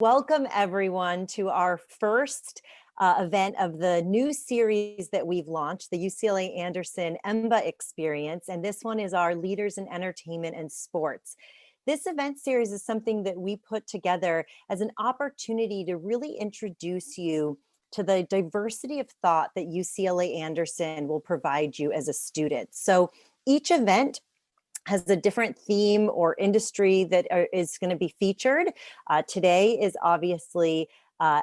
Welcome everyone to our first event of the new series that we've launched, the UCLA Anderson EMBA Experience. And this one is our Leaders in Entertainment and Sports. This event series is something that we put together as an opportunity to really introduce you to the diversity of thought that UCLA Anderson will provide you as a student. So each event has a different theme or industry that is going to be featured. Today is obviously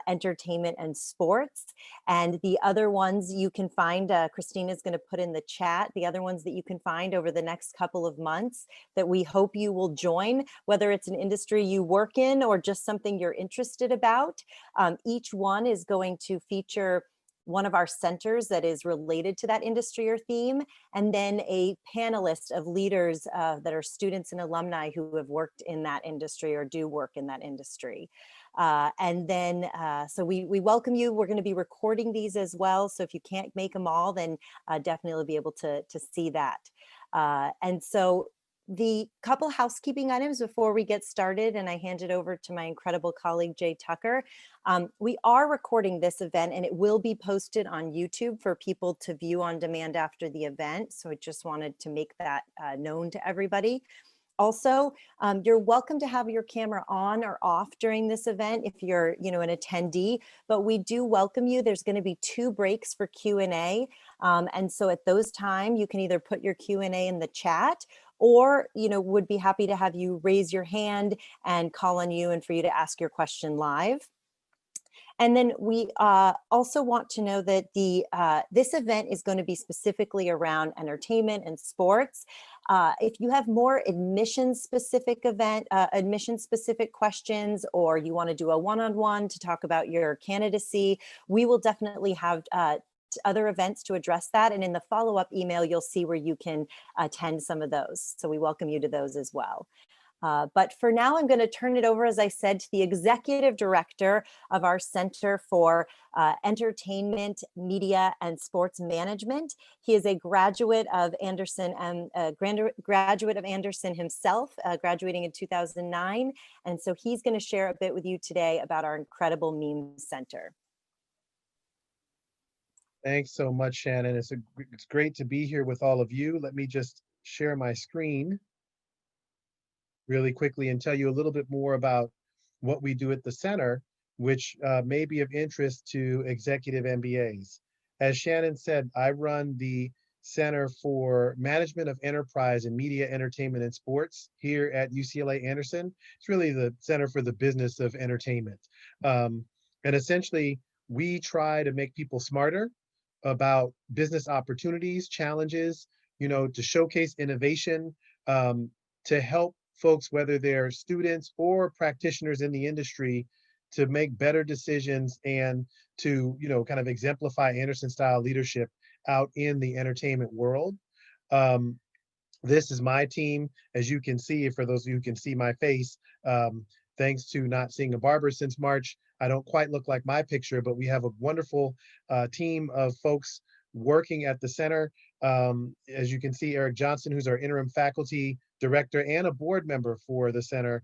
entertainment and sports. And the other ones you can find, Christina's going to put in the chat, the other ones that you can find over the next couple of months that we hope you will join, whether it's an industry you work in or just something you're interested about. Each one is going to feature one of our centers that is related to that industry or theme, and then a panelist of leaders that are students and alumni who have worked in that industry or do work in that industry. So we welcome you. We're going to be recording these as well. So if you can't make them all, then definitely be able to see that. And so the couple housekeeping items before we get started, and I hand it over to my incredible colleague, Jay Tucker. We are recording this event and it will be posted on YouTube for people to view on demand after the event. So I just wanted to make that known to everybody. Also, you're welcome to have your camera on or off during this event if you're, an attendee, but we do welcome you. There's going to be 2 breaks for Q&A. And so at those times, you can either put your Q&A in the chat or, would be happy to have you raise your hand and call on you and for you to ask your question live. And then we also want to know that this event is going to be specifically around entertainment and sports. If you have more admission-specific questions, or you want to do a one-on-one to talk about your candidacy, we will definitely have other events to address that. And in the follow-up email, you'll see where you can attend some of those. So we welcome you to those as well. But for now, I'm going to turn it over, as I said, to the executive director of our Center for Entertainment, Media, and Sports Management. He is a graduate of Anderson and graduate of Anderson himself, graduating in 2009. And so he's going to share a bit with you today about our incredible meme center. Thanks so much, Shannon. It's great to be here with all of you. Let me just share my screen really quickly and tell you a little bit more about what we do at the center, which may be of interest to executive MBAs. As Shannon said, I run the Center for Management of Enterprise in Media, Entertainment, and Sports here at UCLA Anderson. It's really the Center for the Business of Entertainment. And essentially, we try to make people smarter about business opportunities, challenges, to showcase innovation, to help folks, whether they're students or practitioners in the industry, to make better decisions and to, kind of exemplify Anderson style leadership out in the entertainment world. This is my team. As you can see, for those of you who can see my face, thanks to not seeing a barber since March, I don't quite look like my picture, but we have a wonderful team of folks working at the center. As you can see, Eric Johnson, who's our interim faculty director and a board member for the center.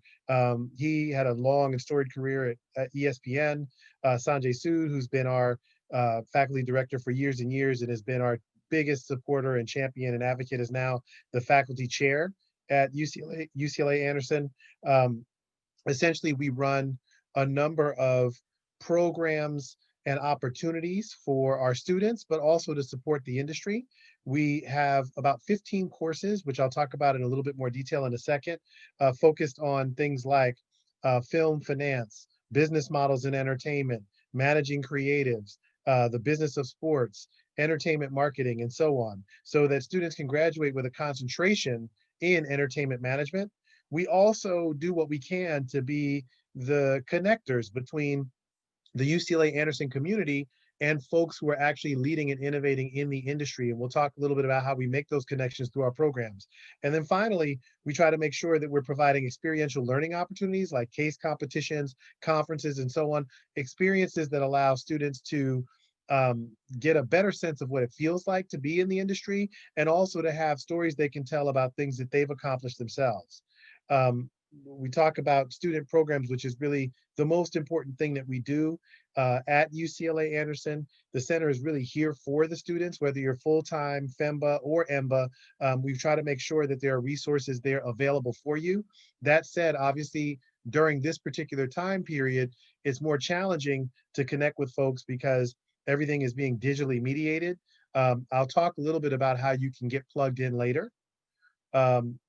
He had a long and storied career at ESPN. Sanjay Sood, who's been our faculty director for years and years and has been our biggest supporter and champion and advocate, is now the faculty chair at UCLA Anderson. Essentially, we run a number of programs and opportunities for our students, but also to support the industry. We have about 15 courses, which I'll talk about in a little bit more detail in a second, focused on things like film finance, business models in entertainment, managing creatives, the business of sports, entertainment marketing, and so on, so that students can graduate with a concentration in entertainment management. We also do what we can to be the connectors between the UCLA Anderson community and folks who are actually leading and innovating in the industry. And we'll talk a little bit about how we make those connections through our programs. And then finally, we try to make sure that we're providing experiential learning opportunities like case competitions, conferences, and so on, experiences that allow students to get a better sense of what it feels like to be in the industry, and also to have stories they can tell about things that they've accomplished themselves. we talk about student programs, which is really the most important thing that we do at UCLA Anderson. The center is really here for the students, whether you're full-time FEMBA or EMBA. We try to make sure that there are resources there available for you. That said, obviously, during this particular time period, it's more challenging to connect with folks because everything is being digitally mediated. I'll talk a little bit about how you can get plugged in later. Um,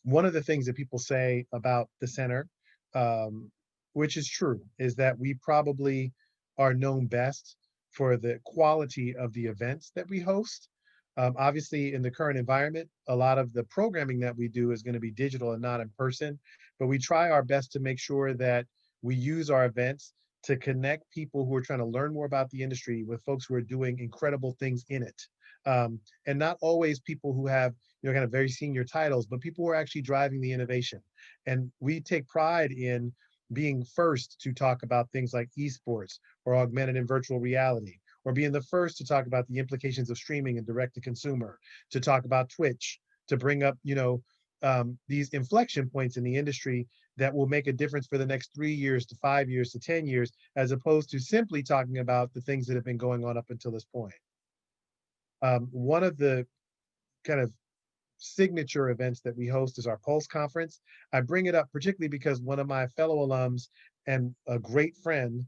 One of the things that people say about the center, um, which is true, is that we probably are known best for the quality of the events that we host. Obviously, in the current environment, a lot of the programming that we do is going to be digital and not in person, but we try our best to make sure that we use our events to connect people who are trying to learn more about the industry with folks who are doing incredible things in it. And not always people who have kind of very senior titles, but people who are actually driving the innovation. And we take pride in being first to talk about things like esports or augmented and virtual reality, or being the first to talk about the implications of streaming and direct to consumer, to talk about Twitch, to bring up, these inflection points in the industry that will make a difference for the next 3 years to 5 years to 10 years, as opposed to simply talking about the things that have been going on up until this point. One of the kind of signature events that we host is our Pulse Conference. I bring it up particularly because one of my fellow alums and a great friend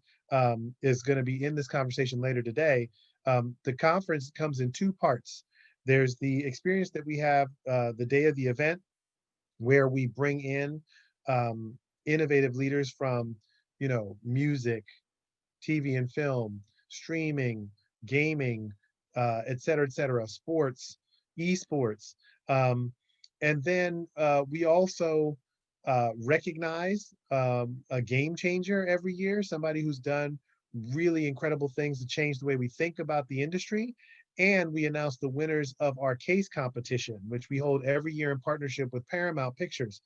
is going to be in this conversation later today. The conference comes in two parts. There's the experience that we have the day of the event, where we bring in innovative leaders from, music, TV and film, streaming, gaming, et cetera, sports, esports. Um, and then we also recognize a game changer every year, somebody who's done really incredible things to change the way we think about the industry. And we announce the winners of our case competition, which we hold every year in partnership with Paramount Pictures.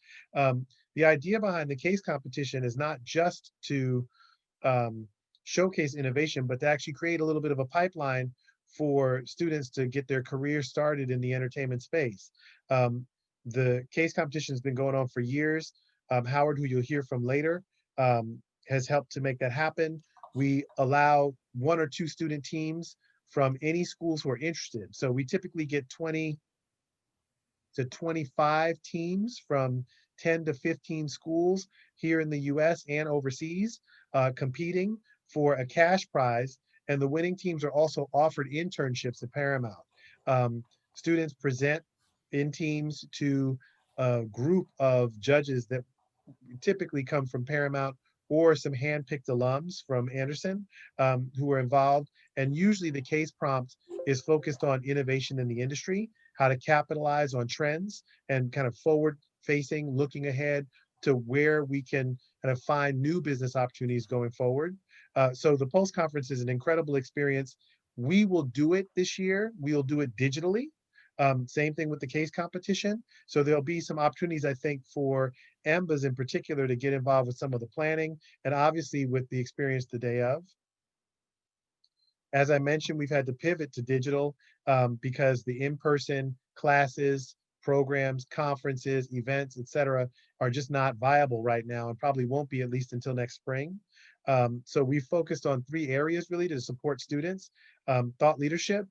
The idea behind the case competition is not just to um, showcase innovation, but to actually create a little bit of a pipeline for students to get their career started in the entertainment space. Um, the case competition has been going on for years. Howard, who you'll hear from later, has helped to make that happen. We allow one or two student teams from any schools who are interested. So we typically get 20 to 25 teams from 10 to 15 schools here in the US and overseas competing for a cash prize. And the winning teams are also offered internships at Paramount. Students present in teams to a group of judges that typically come from Paramount or some hand-picked alums from Anderson who are involved. And usually the case prompt is focused on innovation in the industry, how to capitalize on trends, and kind of forward-facing, looking ahead to where we can kind of find new business opportunities going forward. So the Pulse Conference is an incredible experience. We will do it this year. We'll do it digitally. Same thing with the case competition. So there'll be some opportunities, I think, for EMBAs in particular to get involved with some of the planning, and obviously with the experience the day of. As I mentioned, we've had to pivot to digital because the in-person classes, programs, conferences, events, et cetera, are just not viable right now and probably won't be at least until next spring. So we focused on three areas really to support students: thought leadership,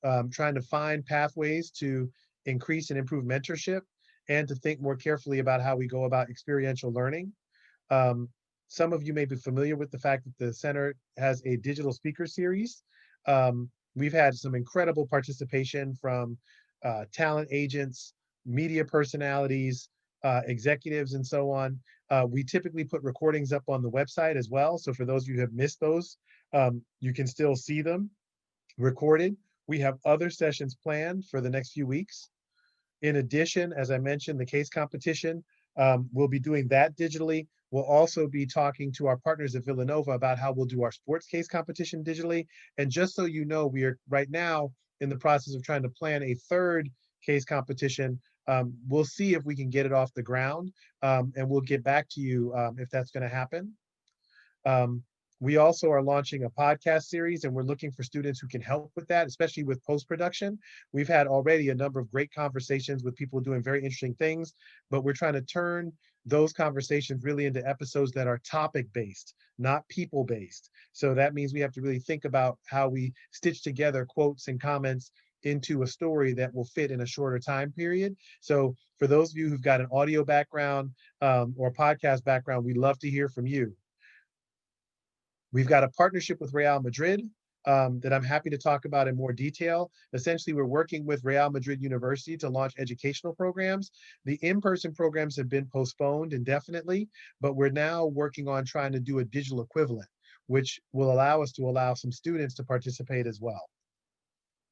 trying to find pathways to increase and improve mentorship, and to think more carefully about how we go about experiential learning. Um, some of you may be familiar with the fact that the center has a digital speaker series. We've had some incredible participation from talent agents, media personalities, executives, and so on. We typically put recordings up on the website as well. So for those of you who have missed those, you can still see them recorded. We have other sessions planned for the next few weeks. In addition, as I mentioned, the case competition, we'll be doing that digitally. We'll also be talking to our partners at Villanova about how we'll do our sports case competition digitally. And just so you know, we are right now in the process of trying to plan a third case competition. We'll see if we can get it off the ground, and we'll get back to you if that's going to happen. Um, We also are launching a podcast series, and we're looking for students who can help with that, especially with post-production. We've had already a number of great conversations with people doing very interesting things, but we're trying to turn those conversations really into episodes that are topic-based, not people-based. So that means we have to really think about how we stitch together quotes and comments into a story that will fit in a shorter time period. So for those of you who've got an audio background or podcast background, we'd love to hear from you. We've got a partnership with Real Madrid that I'm happy to talk about in more detail. Essentially, we're working with Real Madrid University to launch educational programs. The in-person programs have been postponed indefinitely, but we're now working on trying to do a digital equivalent, which will allow us to allow some students to participate as well.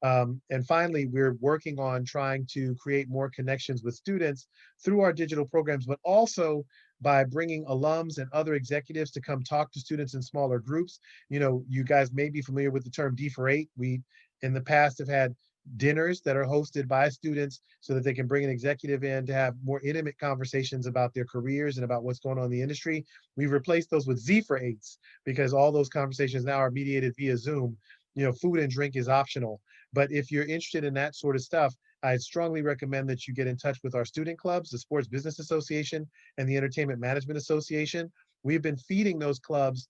And finally, we're working on trying to create more connections with students through our digital programs, but also by bringing alums and other executives to come talk to students in smaller groups. You know, you guys may be familiar with the term D4 8. We, in the past, have had dinners that are hosted by students so that they can bring an executive in to have more intimate conversations about their careers and about what's going on in the industry. We've replaced those with Z4 8s because all those conversations now are mediated via Zoom. You know, food and drink is optional. But if you're interested in that sort of stuff, I strongly recommend that you get in touch with our student clubs, the Sports Business Association and the Entertainment Management Association. We've been feeding those clubs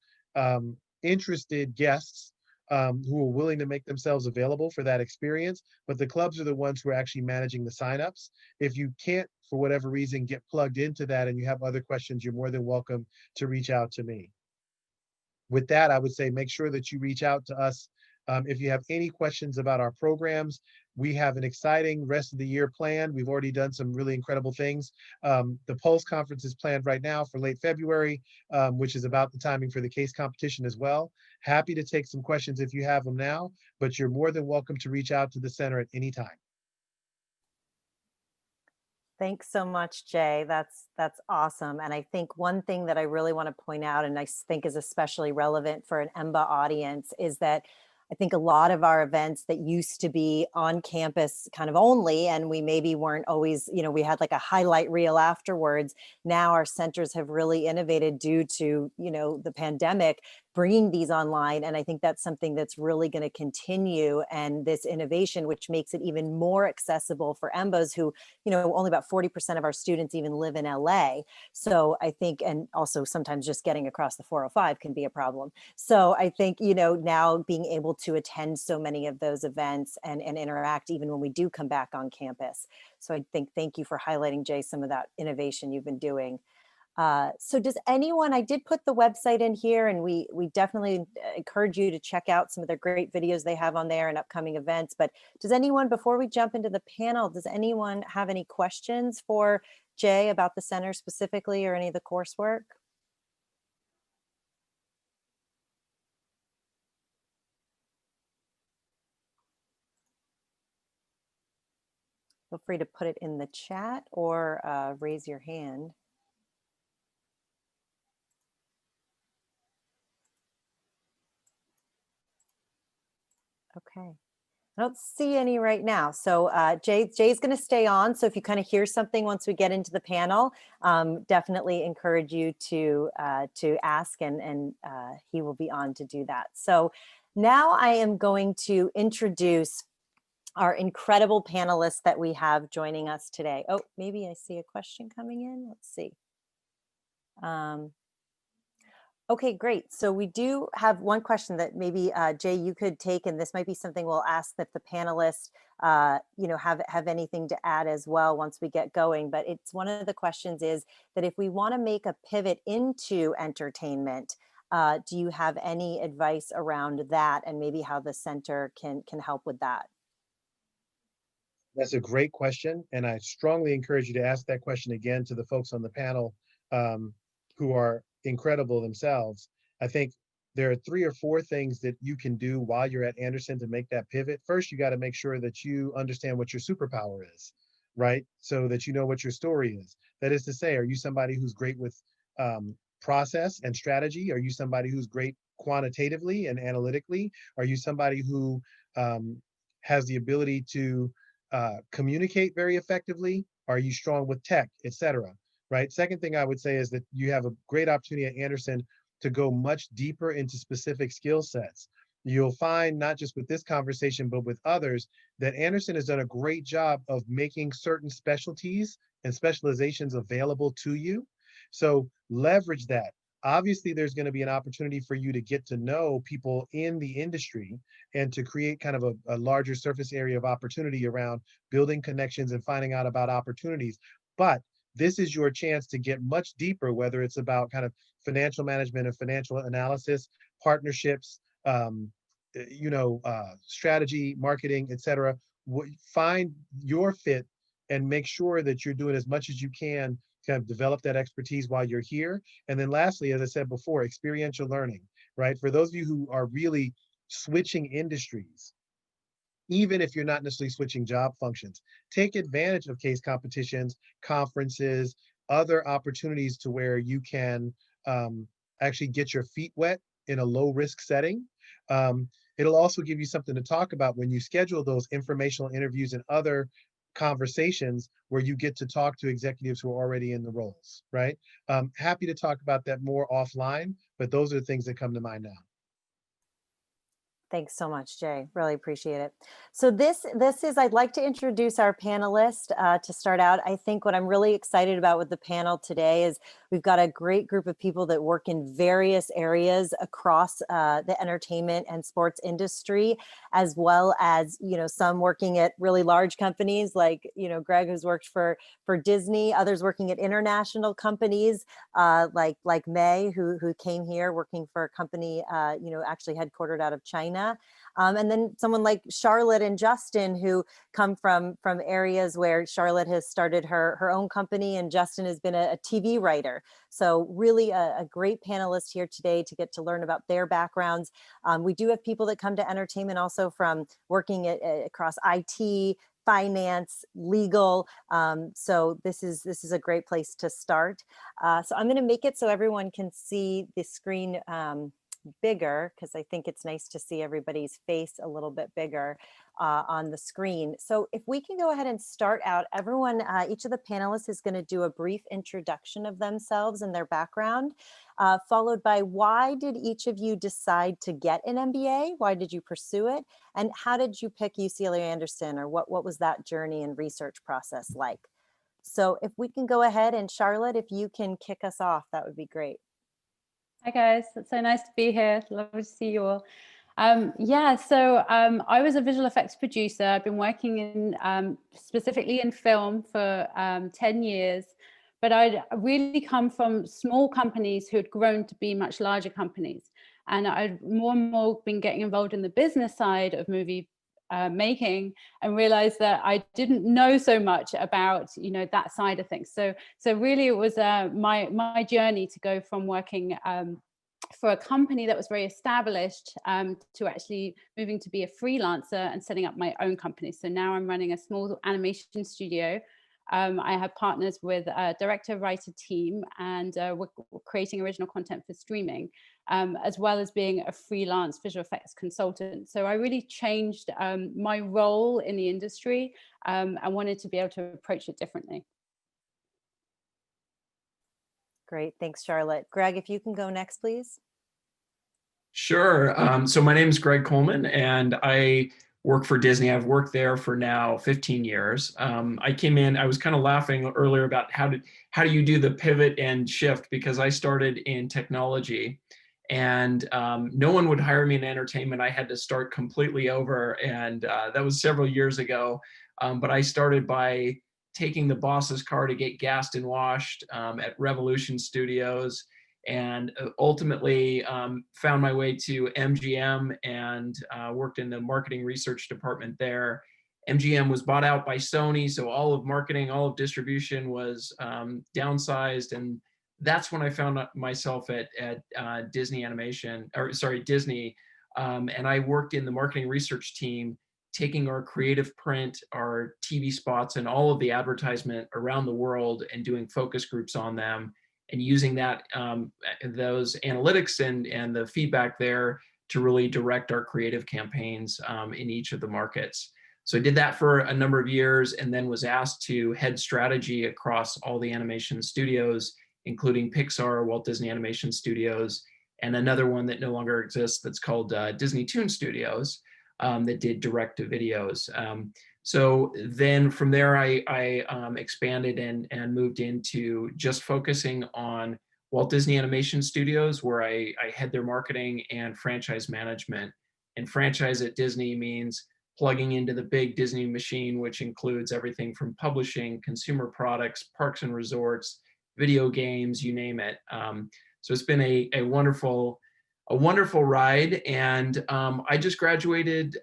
interested guests who are willing to make themselves available for that experience, but the clubs are the ones who are actually managing the signups. If you can't, for whatever reason, get plugged into that and you have other questions, you're more than welcome to reach out to me. With that, I would say make sure that you reach out to us if you have any questions about our programs. We have an exciting rest of the year planned. We've already done some really incredible things. The Pulse conference is planned right now for late February, which is about the timing for the case competition as well. Happy to take some questions if you have them now, but you're more than welcome to reach out to the center at any time. Thanks so much, Jay. That's awesome. And I think one thing that I really want to point out, and I think is especially relevant for an EMBA audience, is that I think a lot of our events that used to be on campus kind of only, and we maybe weren't always, we had like a highlight reel afterwards. Now our centers have really innovated due to, the pandemic, bringing these online. And I think that's something that's really going to continue. And this innovation, which makes it even more accessible for EMBAs who, only about 40% of our students even live in LA. So I think, and also sometimes just getting across the 405 can be a problem. So I think, now being able to attend so many of those events and interact even when we do come back on campus. So I think, thank you for highlighting, Jay, some of that innovation you've been doing. So does anyone, I did put the website in here, and we definitely encourage you to check out some of the great videos they have on there and upcoming events. But does anyone, before we jump into the panel, does anyone have any questions for Jay about the center specifically or any of the coursework? Feel free to put it in the chat or raise your hand. Okay. I don't see any right now. So Jay's going to stay on. So if you kind of hear something once we get into the panel, definitely encourage you to ask, and he will be on to do that. So now I am going to introduce our incredible panelists that we have joining us today. Oh, maybe I see a question coming in. Let's see. Okay, great. So we do have one question that maybe Jay, you could take, and this might be something we'll ask that the panelists, have anything to add as well once we get going. But it's one of the questions is that if we want to make a pivot into entertainment, do you have any advice around that, and maybe how the center can help with that? That's a great question, and I strongly encourage you to ask that question again to the folks on the panel who are incredible themselves. I think there are 3 or 4 things that you can do while you're at Anderson to make that pivot. First, you got to make sure that you understand what your superpower is, right? So that you know what your story is. That is to say, are you somebody who's great with process and strategy? Are you somebody who's great quantitatively and analytically? Are you somebody who has the ability to communicate very effectively? Are you strong with tech, etc.? Right. Second thing I would say is that you have a great opportunity at Anderson to go much deeper into specific skill sets. You'll find, not just with this conversation, but with others, that Anderson has done a great job of making certain specialties and specializations available to you. So leverage that. Obviously, there's going to be an opportunity for you to get to know people in the industry and to create kind of a larger surface area of opportunity around building connections and finding out about opportunities. But this is your chance to get much deeper, whether it's about kind of financial management and financial analysis, partnerships, strategy, marketing, etc. Find your fit and make sure that you're doing as much as you can to kind of develop that expertise while you're here. And then lastly, as I said before, experiential learning, right? For those of you who are really switching industries, even if you're not necessarily switching job functions, take advantage of case competitions, conferences, other opportunities to where you can actually get your feet wet in a low risk setting. It'll also give you something to talk about when you schedule those informational interviews and other conversations where you get to talk to executives who are already in the roles, right? Happy to talk about that more offline, but those are the things that come to mind now. Thanks so much, Jay. Really appreciate it. So I'd like to introduce our panelist to start out. I think what I'm really excited about with the panel today is we've got a great group of people that work in various areas across the entertainment and sports industry, as well as, some working at really large companies like, Greg, who's worked for Disney, others working at international companies like May, who came here working for a company, actually headquartered out of China. And then someone like Charlotte and Justin, who come from areas where Charlotte has started her own company and Justin has been a TV writer. So really a great panelist here today to get to learn about their backgrounds. We do have people that come to entertainment also from working across IT, finance, legal. So this is a great place to start. So I'm going to make it so everyone can see the screen bigger, because I think it's nice to see everybody's face a little bit bigger on the screen. So if we can go ahead and start out, everyone, each of the panelists is going to do a brief introduction of themselves and their background, followed by why did each of you decide to get an MBA? Why did you pursue it? And how did you pick UCLA Anderson, or what was that journey and research process like? So if we can go ahead, and Charlotte, if you can kick us off, that would be great. Hi guys, it's so nice to be here. Lovely to see you all. I was a visual effects producer. I've been working in specifically in film for 10 years, but I'd really come from small companies who had grown to be much larger companies. And I'd more and more been getting involved in the business side of movie making, and realized that I didn't know so much about that side of things. So really it was my journey to go from working for a company that was very established to actually moving to be a freelancer and setting up my own company. So now I'm running a small animation studio. I have partners with a director, writer team, and we're creating original content for streaming, as well as being a freelance visual effects consultant. So I really changed my role in the industry and wanted to be able to approach it differently. Great, thanks, Charlotte. Greg, if you can go next, please. Sure. So my name is Greg Coleman, and I work for Disney. I've worked there for now 15 years. I came in, I was kind of laughing earlier about how do you do the pivot and shift, because I started in technology and no one would hire me in entertainment. I had to start completely over, and that was several years ago. But I started by taking the boss's car to get gassed and washed at Revolution Studios, and ultimately found my way to MGM and worked in the marketing research department there. MGM was bought out by Sony, so all of marketing, all of distribution was downsized, and that's when I found myself at Disney Animation, or sorry, Disney, and I worked in the marketing research team, taking our creative print, our TV spots, and all of the advertisement around the world and doing focus groups on them, and using that those analytics and the feedback there to really direct our creative campaigns in each of the markets. So I did that for a number of years, and then was asked to head strategy across all the animation studios, including Pixar, Walt Disney Animation Studios, and another one that no longer exists that's called Disney Toon Studios, that did direct-to-videos. So then from there, I expanded and moved into just focusing on Walt Disney Animation Studios, where I head their marketing and franchise management. And franchise at Disney means plugging into the big Disney machine, which includes everything from publishing, consumer products, parks and resorts, video games, you name it. So it's been a wonderful ride. And I just graduated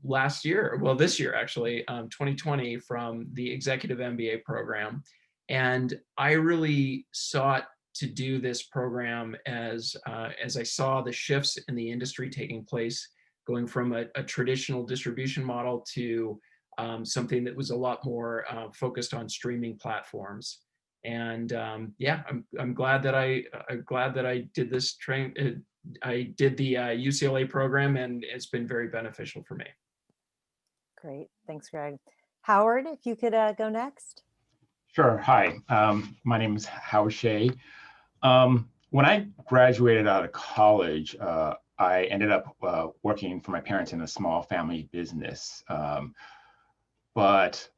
last year, well, this year actually, 2020, from the Executive MBA program. And I really sought to do this program as I saw the shifts in the industry taking place, going from a traditional distribution model to something that was a lot more focused on streaming platforms. And yeah, I'm glad that I did this I did the UCLA program, and it's been very beneficial for me. Great. Thanks, Greg. Howard, if you could go next. Sure. Hi, my name is Howard Shea. When I graduated out of college, I ended up working for my parents in a small family business. But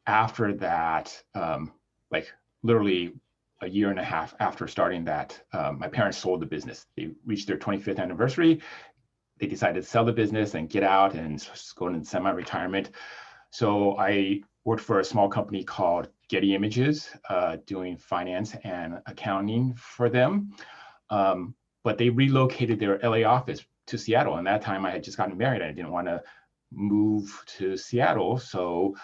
after that, like literally a year and a half after starting that, my parents sold the business. They reached their 25th anniversary. They decided to sell the business and get out and go into semi-retirement. So I worked for a small company called Getty Images, doing finance and accounting for them. But they relocated their LA office to Seattle. And that time I had just gotten married. I didn't want to move to Seattle. So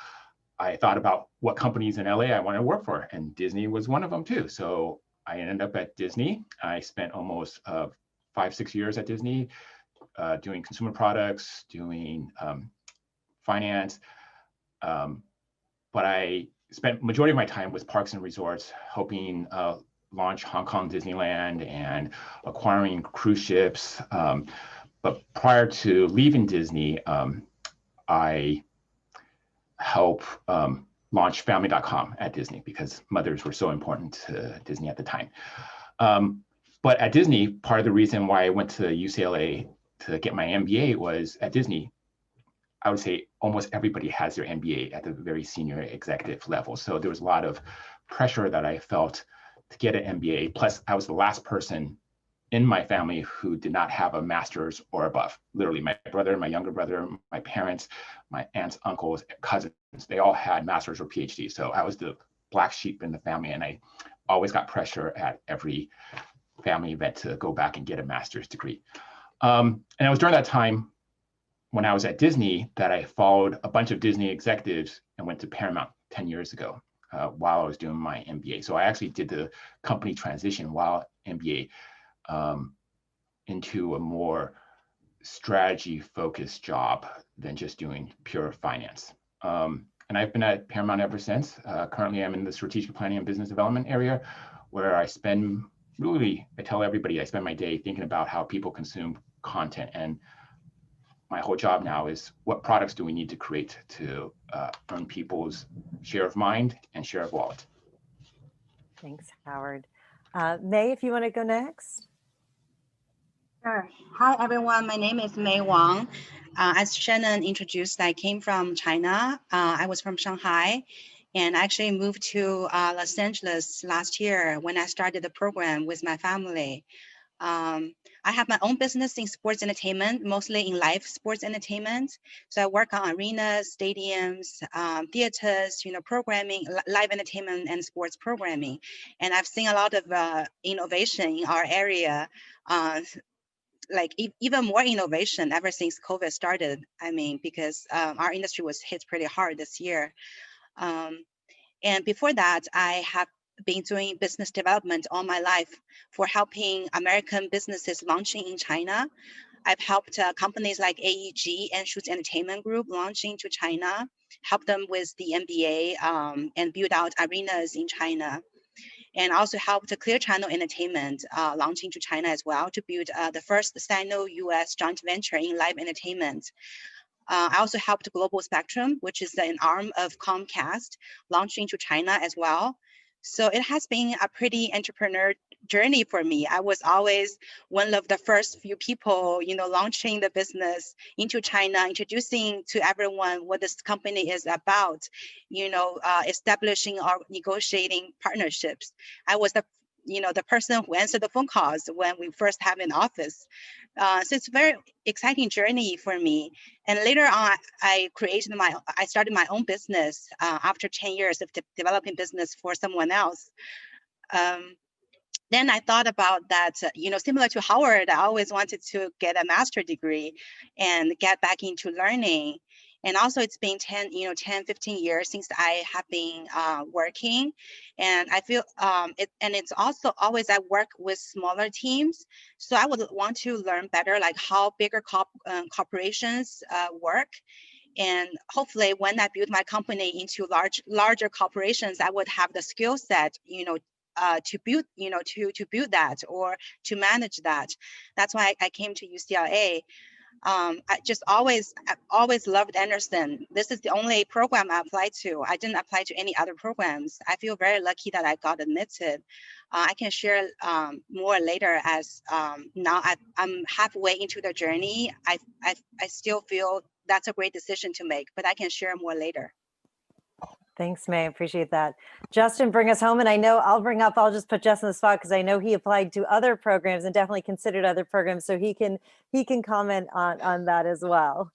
I thought about what companies in LA I want to work for, and Disney was one of them too. So I ended up at Disney. I spent almost 5-6 years at Disney, doing consumer products, doing finance. But I spent majority of my time with parks and resorts, helping launch Hong Kong Disneyland and acquiring cruise ships. But prior to leaving Disney, I helped launch family.com at Disney because mothers were so important to Disney at the time. But at Disney, part of the reason why I went to UCLA to get my MBA was at Disney, I would say almost everybody has their MBA at the very senior executive level. So there was a lot of pressure that I felt to get an MBA. Plus, I was the last person in my family who did not have a master's or above. Literally, my brother, my younger brother, my parents, my aunts, uncles, cousins, they all had master's or PhD. So I was the black sheep in the family, and I always got pressure at every family event to go back and get a master's degree. And it was during that time when I was at Disney that I followed a bunch of Disney executives and went to Paramount 10 years ago while I was doing my MBA. So I actually did the company transition while MBA into a more strategy-focused job than just doing pure finance. And I've been at Paramount ever since. Currently, I'm in the strategic planning and business development area, where I spend really, I tell everybody, I spend my day thinking about how people consume content. And my whole job now is what products do we need to create to earn people's share of mind and share of wallet. Thanks, Howard. May, if you want to go next. Sure. Hi, everyone. My name is May Wang. As Shannon introduced, I came from China. I was from Shanghai, and I actually moved to Los Angeles last year when I started the program with my family. I have my own business in sports entertainment, mostly in live sports entertainment. So I work on arenas, stadiums, theaters, programming, live entertainment and sports programming. And I've seen a lot of innovation in our area, like even more innovation ever since COVID started. I mean, because our industry was hit pretty hard this year. And before that, I have been doing business development all my life for helping American businesses launching in China. I've helped companies like AEG and Schutz Entertainment Group launching to China, help them with the MBA and build out arenas in China. And also helped Clear Channel Entertainment launching to China as well to build the first Sino-US joint venture in live entertainment. I also helped Global Spectrum, which is an arm of Comcast, launching to China as well. So it has been a pretty entrepreneur journey for me. I was always one of the first few people, launching the business into China, introducing to everyone what this company is about, establishing or negotiating partnerships. I was the person who answered the phone calls when we first have an office. So it's a very exciting journey for me. And later on, I started my own business after 10 years of developing business for someone else. Then I thought about that, similar to Howard, I always wanted to get a master's degree and get back into learning. And also it's been 10, 15 years since I have been working. And I feel, it's also always I work with smaller teams. So I would want to learn better, like how bigger corporations work. And hopefully when I build my company into larger corporations, I would have the skill set, to build, to build that or to manage that. That's why I came to UCLA. I've always loved Anderson. This is the only program I applied to. I didn't apply to any other programs. I feel very lucky that I got admitted. I can share more later as now I'm halfway into the journey. I still feel that's a great decision to make, but I can share more later. Thanks, May. I appreciate that. Justin, bring us home. And I know I'll just put Justin on the spot because I know he applied to other programs and definitely considered other programs. So he can comment on that as well.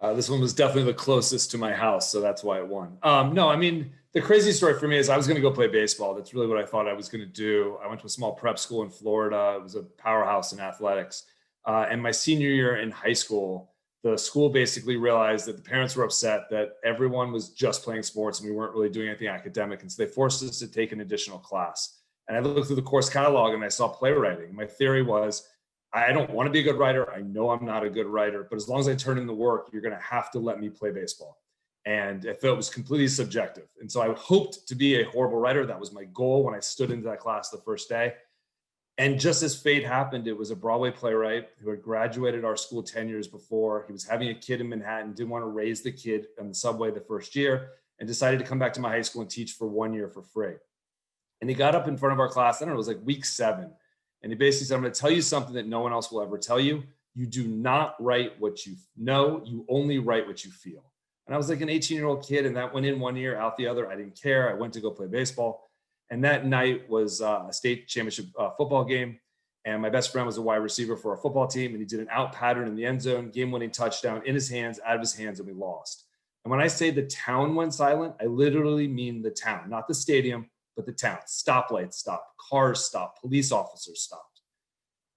This one was definitely the closest to my house, so that's why it won. No, I mean, the crazy story for me is I was going to go play baseball. That's really what I thought I was going to do. I went to a small prep school in Florida. It was a powerhouse in athletics. And my senior year in high school, the school basically realized that the parents were upset that everyone was just playing sports and we weren't really doing anything academic. And so they forced us to take an additional class. And I looked through the course catalog and I saw playwriting. My theory was, I don't want to be a good writer. I know I'm not a good writer, but as long as I turn in the work, you're going to have to let me play baseball. And I felt it was completely subjective. And so I hoped to be a horrible writer. That was my goal when I stood into that class the first day. And just as fate happened, it was a Broadway playwright who had graduated our school 10 years before. He was having a kid in Manhattan, didn't want to raise the kid on the subway the first year, and decided to come back to my high school and teach for 1 year for free. And he got up in front of our class, I don't know, it was like week 7. And he basically said, I'm going to tell you something that no one else will ever tell you. You do not write what you know, you only write what you feel. And I was like an 18-year-old kid, and that went in 1 year, out the other. I didn't care. I went to go play baseball. And that night was a state championship football game. And my best friend was a wide receiver for our football team. And he did an out pattern in the end zone, game-winning touchdown in his hands, out of his hands, and we lost. And when I say the town went silent, I literally mean the town, not the stadium, but the town. Stoplights stopped, cars stopped, police officers stopped.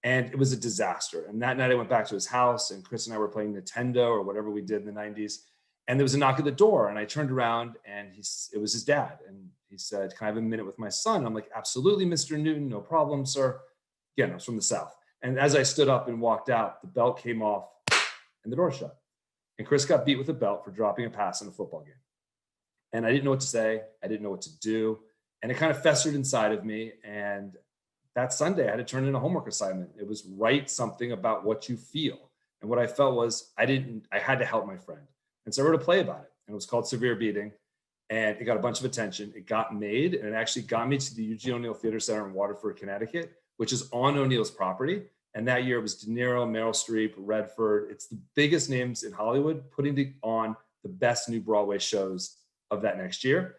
And it was a disaster. And that night I went back to his house, and Chris and I were playing Nintendo or whatever we did in the 90s. And there was a knock at the door, and I turned around, and it was his dad. And he said, can I have a minute with my son? I'm like, absolutely, Mr. Newton, no problem, sir. Again, I was from the South. And as I stood up and walked out, the belt came off and the door shut. And Chris got beat with a belt for dropping a pass in a football game. And I didn't know what to say. I didn't know what to do. And it kind of festered inside of me. And that Sunday, I had to turn in a homework assignment. It was write something about what you feel. And what I felt was I had to help my friend. And so I wrote a play about it. And it was called Severe Beating. And it got a bunch of attention. It got made, and it actually got me to the Eugene O'Neill Theater Center in Waterford, Connecticut, which is on O'Neill's property. And that year it was De Niro, Meryl Streep, Redford. It's the biggest names in Hollywood putting on the best new Broadway shows of that next year.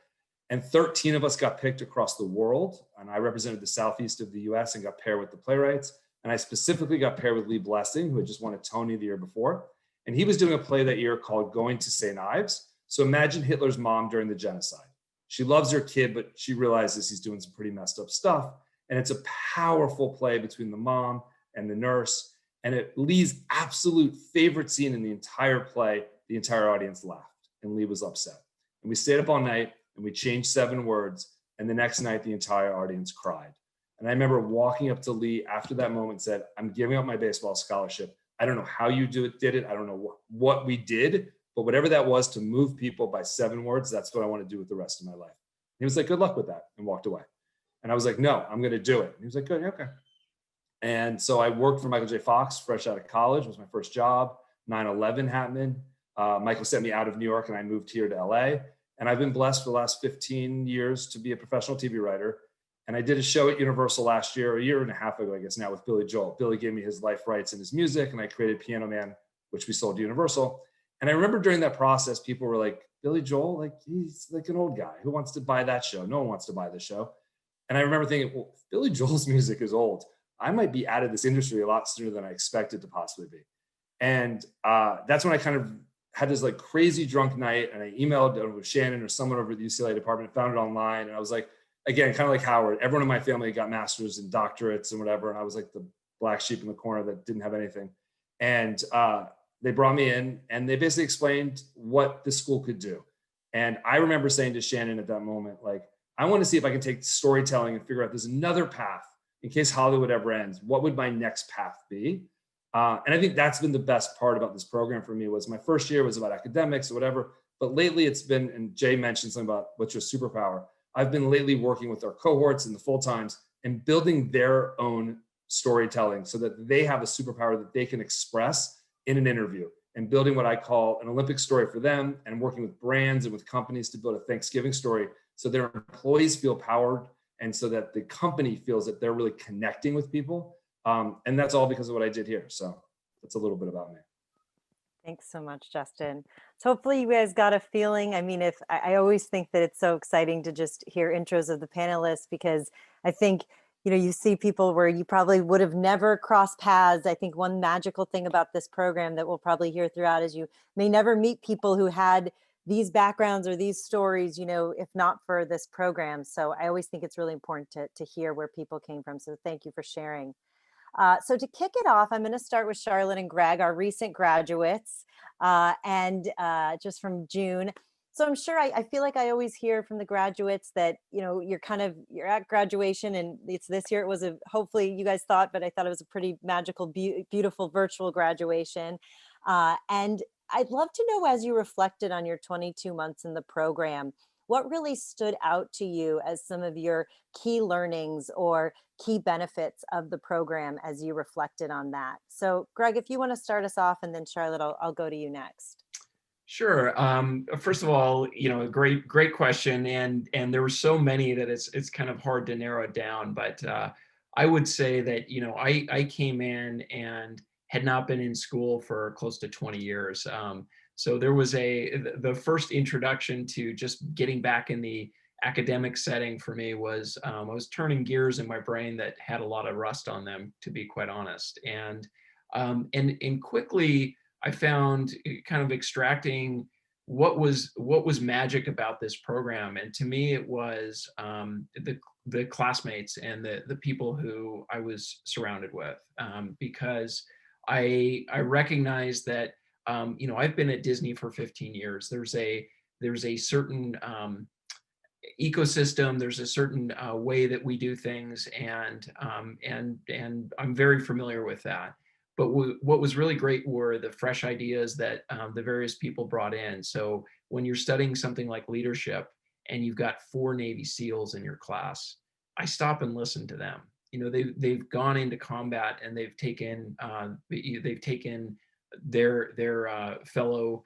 And 13 of us got picked across the world. And I represented the Southeast of the US and got paired with the playwrights. And I specifically got paired with Lee Blessing, who had just won a Tony the year before. And he was doing a play that year called Going to St. Ives. So imagine Hitler's mom during the genocide. She loves her kid, but she realizes he's doing some pretty messed up stuff. And it's a powerful play between the mom and the nurse. And at Lee's absolute favorite scene in the entire play, the entire audience laughed and Lee was upset. And we stayed up all night and we changed 7 words. And the next night, the entire audience cried. And I remember walking up to Lee after that moment and said, I'm giving up my baseball scholarship. I don't know how you did it. I don't know what we did. But whatever that was to move people by 7 words, that's what I want to do with the rest of my life. And he was like, good luck with that, and walked away. And I was like, no, I'm going to do it. And he was like, good, okay. And so I worked for Michael J. Fox fresh out of college. It was my first job. 9/11 happened. Michael sent me out of New York and I moved here to LA. And I've been blessed for the last 15 years to be a professional TV writer. And I did a show at Universal last year, a year and a half ago, I guess now, with Billy Joel. Billy gave me his life rights and his music, and I created Piano Man, which we sold to Universal. And I remember during that process, people were like, Billy Joel, like he's like an old guy. Who wants to buy that show? No one wants to buy this show. And I remember thinking, well, Billy Joel's music is old. I might be out of this industry a lot sooner than I expected to possibly be. And that's when I kind of had this like crazy drunk night, and I emailed with Shannon or someone over at the UCLA department, found it online. And I was like, again, kind of like Howard, everyone in my family got masters and doctorates and whatever. And I was like the black sheep in the corner that didn't have anything. And they brought me in, and they basically explained what the school could do. And I remember saying to Shannon at that moment, like, I want to see if I can take storytelling and figure out there's another path in case Hollywood ever ends. What would my next path be? And I think that's been the best part about this program for me. Was my first year was about academics or whatever, but lately it's been, and Jay mentioned something about what's your superpower. I've been lately working with our cohorts and the full-times and building their own storytelling so that they have a superpower that they can express in an interview, and building what I call an Olympic story for them, and working with brands and with companies to build a Thanksgiving story so their employees feel powered, and so that the company feels that they're really connecting with people. And that's all because of what I did here. So that's a little bit about me. Thanks so much, Justin. So hopefully you guys got a feeling. I mean, if I always think that it's so exciting to just hear intros of the panelists, because I think, you know, you see people where you probably would have never crossed paths. I think one magical thing about this program that we'll probably hear throughout is you may never meet people who had these backgrounds or these stories, you know, if not for this program. So I always think it's really important to hear where people came from. So thank you for sharing. So to kick it off, I'm going to start with Charlotte and Greg, our recent graduates, and just from June. So I'm sure I feel like I always hear from the graduates that, you know, you're at graduation, and it's this year. It was hopefully you guys thought, but I thought it was a pretty magical, beautiful virtual graduation. And I'd love to know, as you reflected on your 22 months in the program, what really stood out to you as some of your key learnings or key benefits of the program as you reflected on that? So Greg, if you want to start us off, and then Charlotte, I'll go to you next. Sure. First of all, you know, great question, and there were so many that it's kind of hard to narrow it down. But I would say that, you know, I came in and had not been in school for close to 20 years. So there was the first introduction to just getting back in the academic setting for me was I was turning gears in my brain that had a lot of rust on them, to be quite honest. And quickly I found kind of extracting what was magic about this program. And to me, it was the classmates and the people who I was surrounded with, because I recognized that, you know, I've been at Disney for 15 years. There's a certain ecosystem. There's a certain way that we do things, and I'm very familiar with that. But what was really great were the fresh ideas that the various people brought in. So when you're studying something like leadership, and you've got 4 Navy SEALs in your class, I stop and listen to them. You know, they've gone into combat, and they've taken their fellow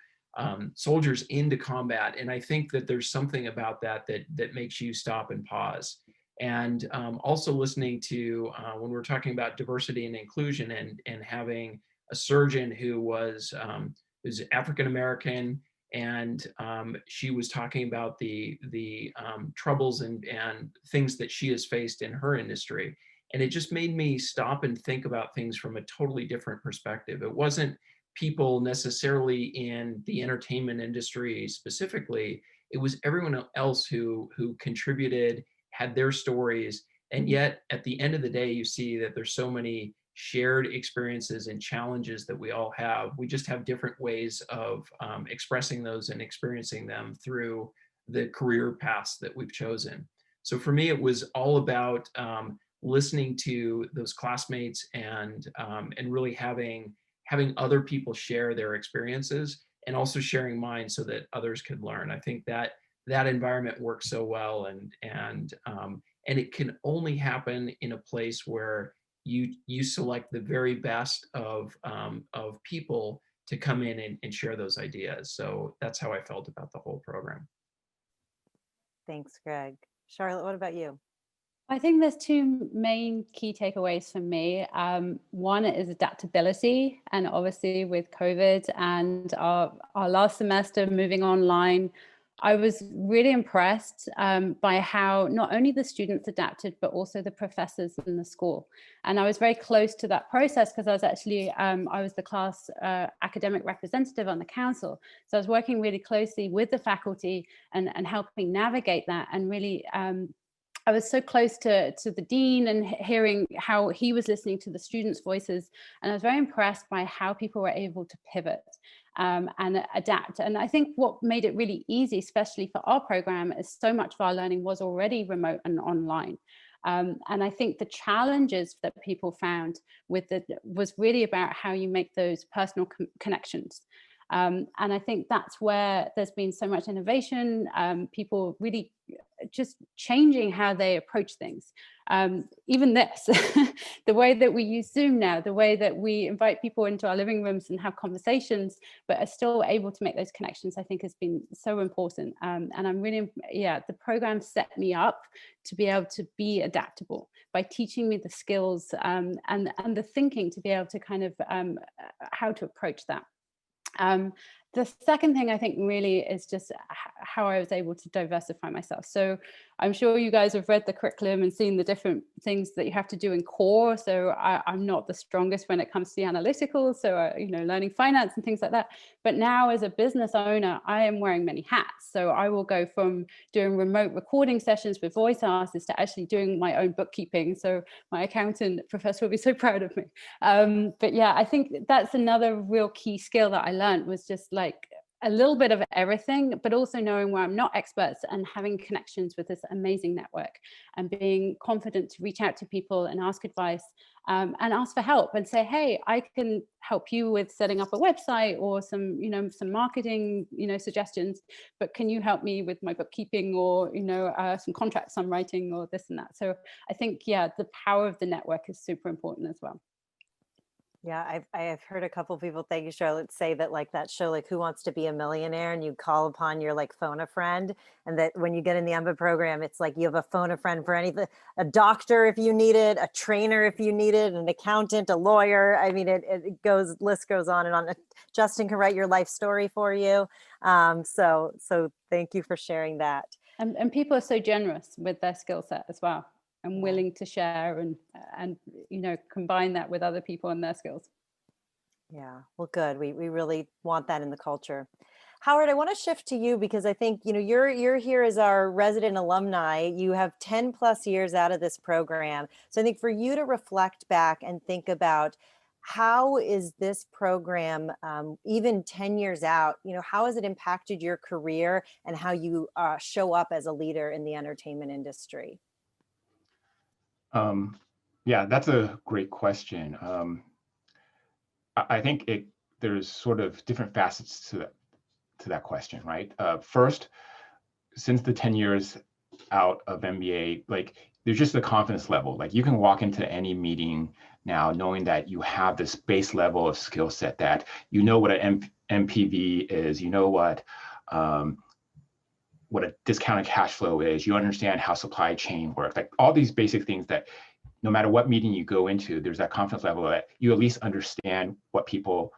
soldiers into combat. And I think that there's something about that makes you stop and pause. And also listening to when we're talking about diversity and inclusion, and having a surgeon who was African American, and she was talking about the troubles and things that she has faced in her industry. And it just made me stop and think about things from a totally different perspective. It wasn't people necessarily in the entertainment industry specifically. It was everyone else who contributed, had their stories. And yet at the end of the day, you see that there's so many shared experiences and challenges that we all have. We just have different ways of expressing those and experiencing them through the career paths that we've chosen. So for me, it was all about listening to those classmates, and really having other people share their experiences, and also sharing mine so that others could learn. I think that environment works so well, and it can only happen in a place where you select the very best of people to come in and share those ideas. So that's how I felt about the whole program. Thanks, Greg. Charlotte, what about you? I think there's two main key takeaways for me. One is adaptability, and obviously with COVID and our last semester moving online, I was really impressed by how not only the students adapted, but also the professors in the school. And I was very close to that process because I was actually, I was the class academic representative on the council. So I was working really closely with the faculty and helping navigate that, and really, I was so close to the dean and hearing how he was listening to the students' voices. And I was very impressed by how people were able to pivot and adapt. And I think what made it really easy, especially for our program, is so much of our learning was already remote and online. And I think the challenges that people found with it was really about how you make those personal connections. And I think that's where there's been so much innovation, people really just changing how they approach things. Even this, the way that we use Zoom now, the way that we invite people into our living rooms and have conversations, but are still able to make those connections, I think has been so important. And I'm really, the program set me up to be able to be adaptable by teaching me the skills and the thinking to be able to kind of how to approach that. The second thing I think really is just how I was able to diversify myself. So I'm sure you guys have read the curriculum and seen the different things that you have to do in core. So I'm not the strongest when it comes to the analytical, so learning finance and things like that. But now as a business owner, I am wearing many hats. So I will go from doing remote recording sessions with voice artists to actually doing my own bookkeeping. So my accountant professor will be so proud of me. But yeah, I think that's another real key skill that I learned, was just like a little bit of everything, but also knowing where I'm not experts and having connections with this amazing network, and being confident to reach out to people and ask advice and ask for help and say, hey, I can help you with setting up a website or some marketing, suggestions, but can you help me with my bookkeeping or, some contracts I'm writing or this and that. So I think, the power of the network is super important as well. Yeah, I've heard a couple people, thank you, Charlotte, say that like that show, like Who Wants to Be a Millionaire, and you call upon your like phone a friend, and that when you get in the EMBA program, it's like you have a phone a friend for anything, a doctor if you need it, a trainer if you need it, an accountant, a lawyer. I mean, it goes, list goes on and on. Justin can write your life story for you. So thank you for sharing that. And people are so generous with their skill set as well, and willing to share and combine that with other people and their skills. Yeah, well, good. We really want that in the culture. Howard, I want to shift to you because I think, you're here as our resident alumni. You have 10 plus years out of this program. So I think for you to reflect back and think about how is this program, even 10 years out, how has it impacted your career and how you show up as a leader in the entertainment industry? Yeah, that's a great question. I think there's sort of different facets to that question, right? First, since the 10 years out of MBA, like there's just the confidence level. Like you can walk into any meeting now knowing that you have this base level of skill set, that you know what an MPV is, you know what a discounted cash flow is, you understand how supply chain works, like all these basic things that no matter what meeting you go into, there's that confidence level that you at least understand what people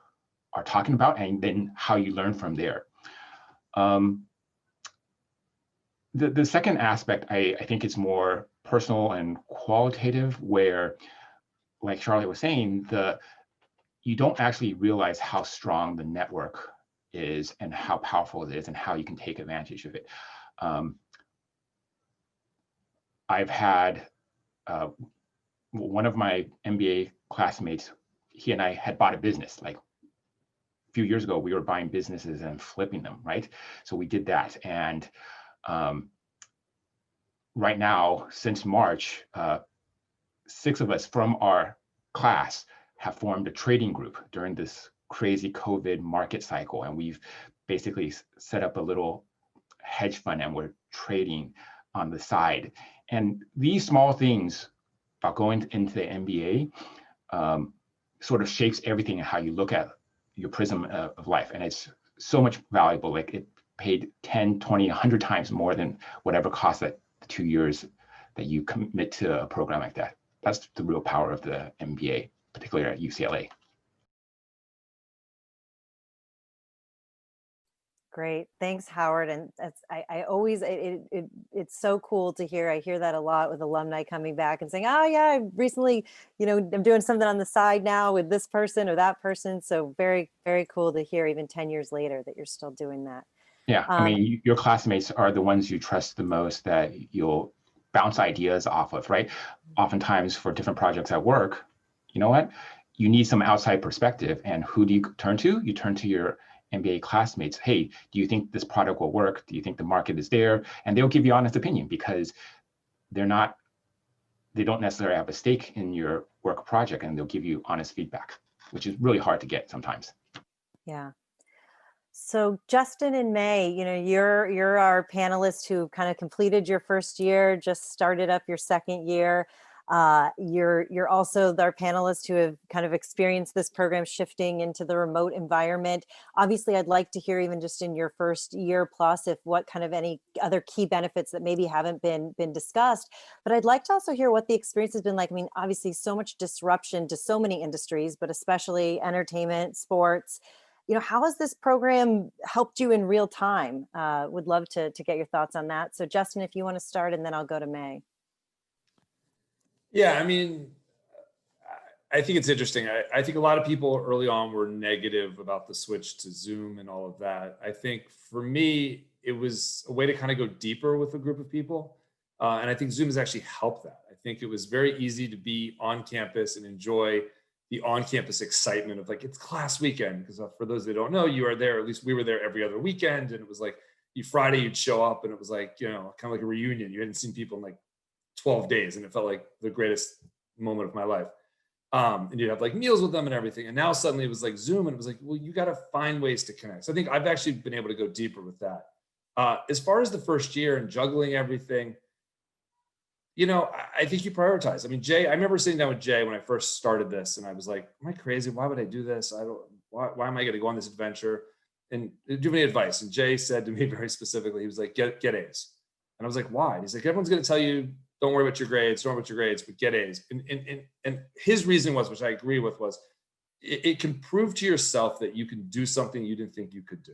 are talking about and then how you learn from there. The second aspect, I think it's more personal and qualitative, where, like Charlotte was saying, you don't actually realize how strong the network is and how powerful it is and how you can take advantage of it. I've had one of my MBA classmates, he and I had bought a business. Like a few years ago, we were buying businesses and flipping them, right? So we did that. And right now, since March, 6 of us from our class have formed a trading group during this crazy COVID market cycle. And we've basically set up a little hedge fund and we're trading on the side. And these small things about going into the MBA sort of shapes everything and how you look at your prism of life. And it's so much valuable. Like paid 10, 20, 100 times more than whatever cost that 2 years that you commit to a program like that. That's the real power of the MBA, particularly at UCLA. Great. Thanks, Howard. And that's, I always, it's so cool to hear. I hear that a lot with alumni coming back and saying, oh yeah, I recently, I'm doing something on the side now with this person or that person. So very, very cool to hear even 10 years later that you're still doing that. Yeah, I mean, your classmates are the ones you trust the most, that you'll bounce ideas off of, right? Oftentimes for different projects at work, you know what? You need some outside perspective. And who do you turn to? You turn to your MBA classmates. Hey, do you think this product will work? Do you think the market is there? And they'll give you honest opinion, because they don't necessarily have a stake in your work project, and they'll give you honest feedback, which is really hard to get sometimes. Yeah. So Justin and May, you're our panelist who kind of completed your first year, just started up your second year. You're also our panelists who have kind of experienced this program shifting into the remote environment. Obviously, I'd like to hear, even just in your first year plus, if what kind of any other key benefits that maybe haven't been discussed. But I'd like to also hear what the experience has been like. I mean, obviously so much disruption to so many industries, but especially entertainment, sports. How has this program helped you in real time? Would love to get your thoughts on that. So Justin, if you want to start, and then I'll go to May. Yeah, I mean, I think it's interesting. I think a lot of people early on were negative about the switch to Zoom and all of that. I think for me, it was a way to kind of go deeper with a group of people. And I think Zoom has actually helped that. I think it was very easy to be on campus and enjoy the on-campus excitement of like, it's class weekend. Because for those that don't know, you are there, at least we were there every other weekend. And it was like, Friday you'd show up and it was like, kind of like a reunion. You hadn't seen people in like 12 days, and it felt like the greatest moment of my life. And you'd have like meals with them and everything. And now suddenly it was like Zoom, and it was like, well, you got to find ways to connect. So I think I've actually been able to go deeper with that. As far as the first year and juggling everything, I think you prioritize. I mean, Jay, I remember sitting down with Jay when I first started this, and I was like, am I crazy? Why would I do this? Why am I going to go on this adventure? And do you have any advice? And Jay said to me very specifically, he was like, get A's. And I was like, why? And he's like, everyone's going to tell you, don't worry about your grades, but get A's. And his reason was, which I agree with, was it can prove to yourself that you can do something you didn't think you could do.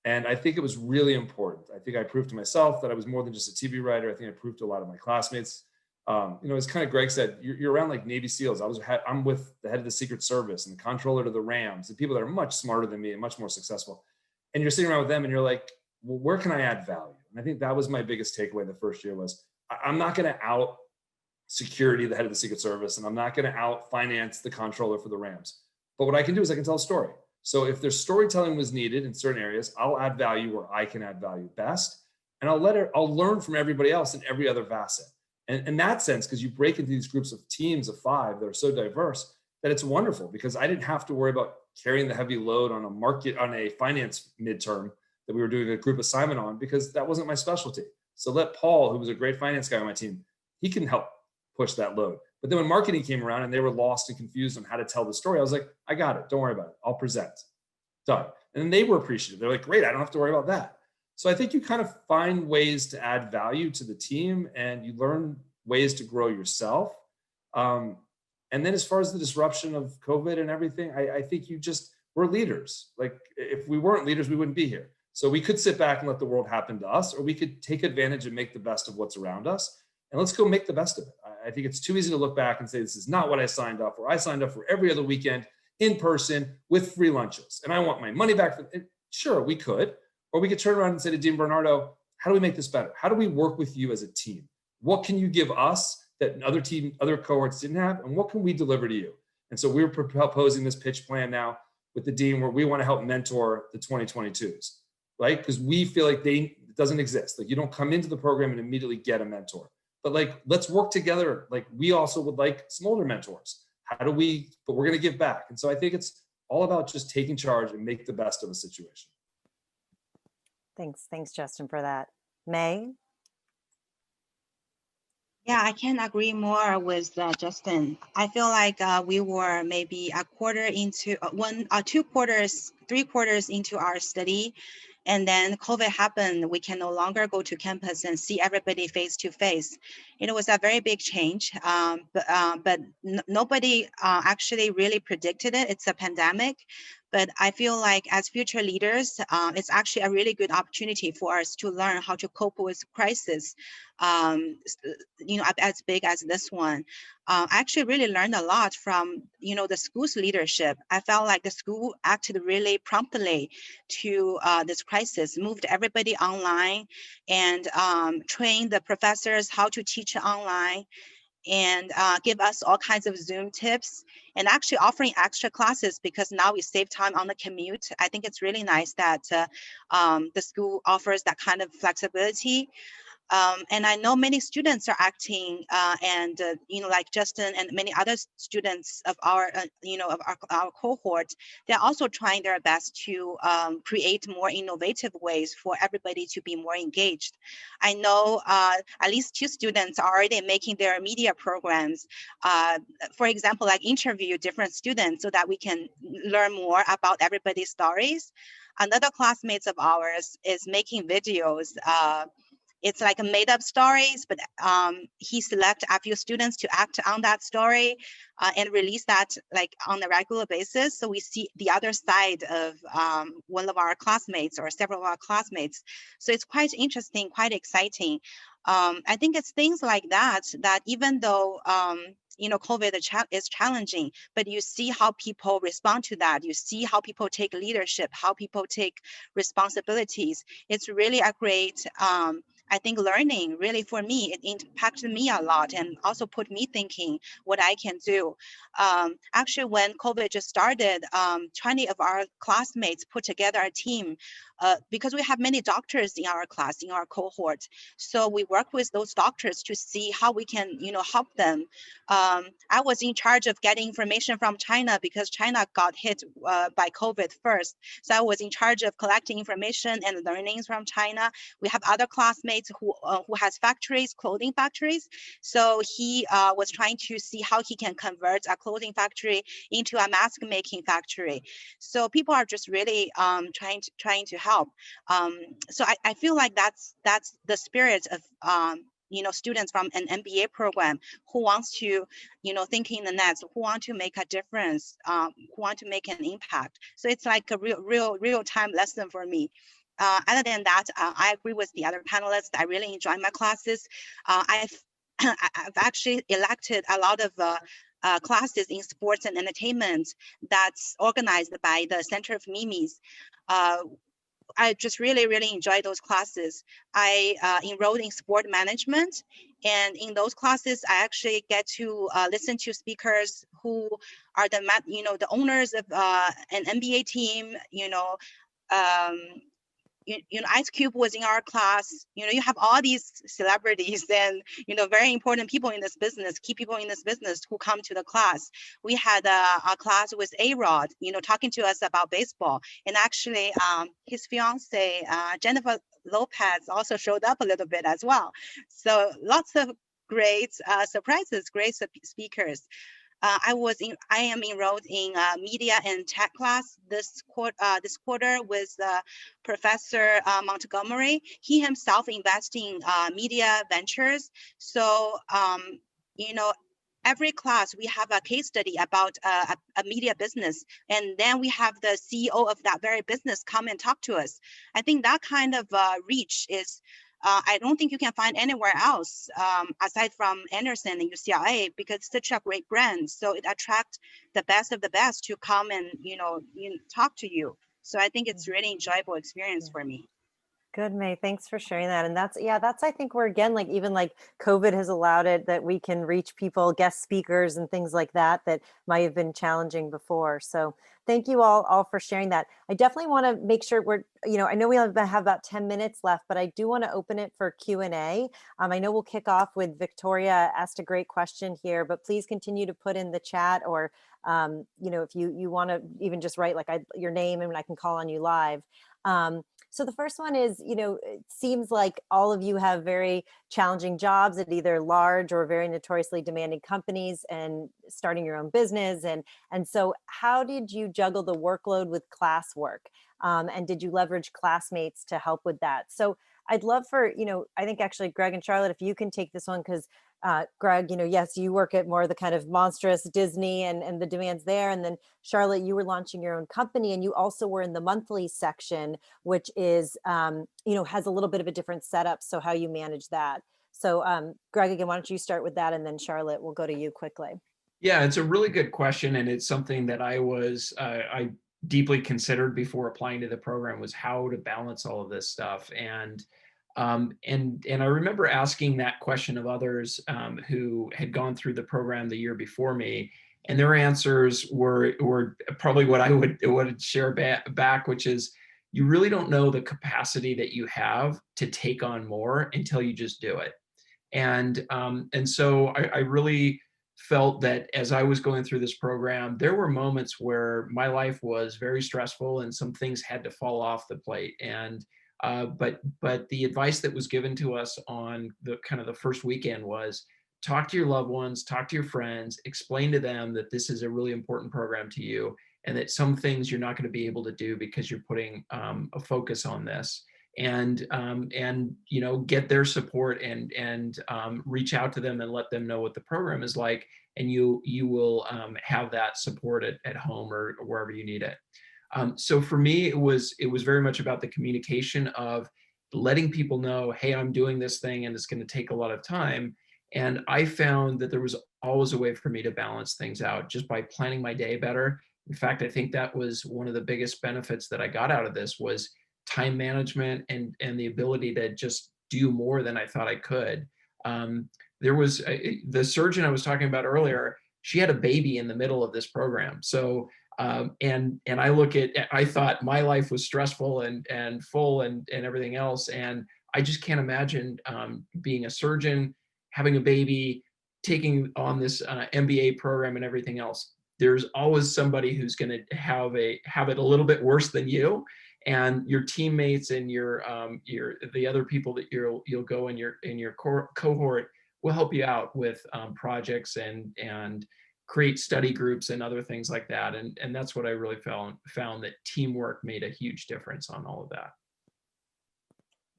And I think it was really important. I think I proved to myself that I was more than just a TV writer. I think I proved to a lot of my classmates. As kind of Greg said, you're around like Navy SEALs. I'm with the head of the Secret Service and the controller to the Rams, and people that are much smarter than me and much more successful. And you're sitting around with them and you're like, well, where can I add value? And I think that was my biggest takeaway the first year was, I'm not going to out security, the head of the Secret Service, and I'm not going to out finance the controller for the Rams. But what I can do is I can tell a story. So if there's storytelling was needed in certain areas, I'll add value where I can add value best. And I'll learn from everybody else in every other facet. And in that sense, because you break into these groups of teams of 5 that are so diverse, that it's wonderful, because I didn't have to worry about carrying the heavy load on a finance midterm that we were doing a group assignment on, because that wasn't my specialty. So let Paul, who was a great finance guy on my team, he can help push that load. But then when marketing came around and they were lost and confused on how to tell the story, I was like, I got it. Don't worry about it. I'll present. Done. And then they were appreciative. They're like, great, I don't have to worry about that. So I think you kind of find ways to add value to the team, and you learn ways to grow yourself. And then as far as the disruption of COVID and everything, I think we're leaders. Like if we weren't leaders, we wouldn't be here. So we could sit back and let the world happen to us, or we could take advantage and make the best of what's around us. And let's go make the best of it. I think it's too easy to look back and say, this is not what I signed up for. I signed up for every other weekend in person with free lunches, and I want my money back. Sure, we could. Or we could turn around and say to Dean Bernardo, how do we make this better? How do we work with you as a team? What can you give us that other cohorts didn't have? And what can we deliver to you? And so we're proposing this pitch plan now with the dean, where we want to help mentor the 2022s. Right? Because we feel like it doesn't exist. Like you don't come into the program and immediately get a mentor. But like, let's work together. Like we also would like some older mentors. But we're going to give back. And so I think it's all about just taking charge and make the best of a situation. Thanks, Justin, for that. May? Yeah, I can agree more with Justin. I feel like we were maybe a quarter into 3 quarters into our study. And then COVID happened. We can no longer go to campus and see everybody face to face. It was a very big change, but nobody actually really predicted it. It's a pandemic. But I feel like as future leaders, it's actually a really good opportunity for us to learn how to cope with crisis, as big as this one. I actually really learned a lot from, the school's leadership. I felt like the school acted really promptly to this crisis, moved everybody online and trained the professors how to teach online, and give us all kinds of Zoom tips, and actually offering extra classes because now we save time on the commute. I think it's really nice that the school offers that kind of flexibility. And I know many students are acting, like Justin and many other students of our, of our cohort, they're also trying their best to create more innovative ways for everybody to be more engaged. I know at least 2 students are already making their media programs, for example, like interview different students so that we can learn more about everybody's stories. Another classmates of ours is making videos. It's like a made up stories, but he select a few students to act on that story and release that like on a regular basis. So we see the other side of one of our classmates or several of our classmates. So it's quite interesting, quite exciting. I think it's things like that, that even though COVID is challenging, but you see how people respond to that. You see how people take leadership, how people take responsibilities. It's really a great, I think, learning. Really, for me, it impacted me a lot and also put me thinking what I can do. Actually, when COVID just started, 20 of our classmates put together a team because we have many doctors in our class, in our cohort. So we work with those doctors to see how we can, help them. I was in charge of getting information from China because China got hit by COVID first. So I was in charge of collecting information and learnings from China. We have other classmates who has factories, clothing factories. So he was trying to see how he can convert a clothing factory into a mask making factory. So people are just really trying to help. So I feel like that's the spirit of students from an MBA program who wants to, think in the nets, who want to make a difference, who want to make an impact. So it's like a real time lesson for me. Other than that, I agree with the other panelists. I really enjoy my classes. I've actually elected a lot of classes in sports and entertainment that's organized by the Center of Mimis. I just really enjoy those classes. I enrolled in sport management, and in those classes, I actually get to listen to speakers who are the owners of an NBA team. Ice Cube was in our class. You have all these celebrities and, very important people in this business, key people in this business who come to the class. We had a class with A-Rod, talking to us about baseball. And actually his fiance, Jennifer Lopez, also showed up a little bit as well. So lots of great surprises, great speakers. I am enrolled in media and tech class this quarter with Professor Montgomery. He himself invests in media ventures. So, every class we have a case study about a media business, and then we have the CEO of that very business come and talk to us. I think that kind of reach is I don't think you can find anywhere else aside from Anderson and UCLA, because it's such a great brand. So it attracts the best of the best to come and talk to you. So I think it's really enjoyable experience for me. Good, May. Thanks for sharing that. And that's I think we're again, like even like COVID has allowed it that we can reach people, guest speakers and things like that might have been challenging before. So thank you all for sharing that. I definitely want to make sure I know we have about 10 minutes left, but I do want to open it for Q&A. I know we'll kick off with Victoria asked a great question here, but please continue to put in the chat or You know, if you want to even just write like your name and I can call on you live. So the first one is, you know, it seems like all of you have very challenging jobs at either large or very notoriously demanding companies and starting your own business. And so how did you juggle the workload with classwork? And did you leverage classmates to help with that? So I'd love for, you know, I think actually Greg and Charlotte, if you can take this one, because Greg, you know, yes, you work at more of the kind of monstrous Disney and the demands there. And then Charlotte, you were launching your own company and you also were in the monthly section, which is, you know, has a little bit of a different setup. So how you manage that. So Greg, again, why don't you start with that? And then Charlotte, we'll go to you quickly. Yeah, it's a really good question. And it's something that I deeply considered before applying to the program, was how to balance all of this stuff. And I remember asking that question of others who had gone through the program the year before me, and their answers were probably what I would share back, which is you really don't know the capacity that you have to take on more until you just do it. And so I really felt that as I was going through this program, there were moments where my life was very stressful and some things had to fall off the plate. And but the advice that was given to us on the kind of the first weekend was talk to your loved ones, talk to your friends, explain to them that this is a really important program to you and that some things you're not going to be able to do because you're putting a focus on this. And you know, get their support and reach out to them and let them know what the program is like, and you will have that support at home or wherever you need it. So for me, it was very much about the communication of letting people know, hey, I'm doing this thing and it's going to take a lot of time. And I found that there was always a way for me to balance things out just by planning my day better. In fact, I think that was one of the biggest benefits that I got out of this was time management and the ability to just do more than I thought I could. There was the surgeon I was talking about earlier, she had a baby in the middle of this program. So and I thought my life was stressful and full and everything else. And I just can't imagine being a surgeon, having a baby, taking on this MBA program and everything else. There's always somebody who's going to have it a little bit worse than you, and your teammates and the other people that you'll go in your cohort will help you out with projects and create study groups and other things like that. And that's what I really found that teamwork made a huge difference on all of that.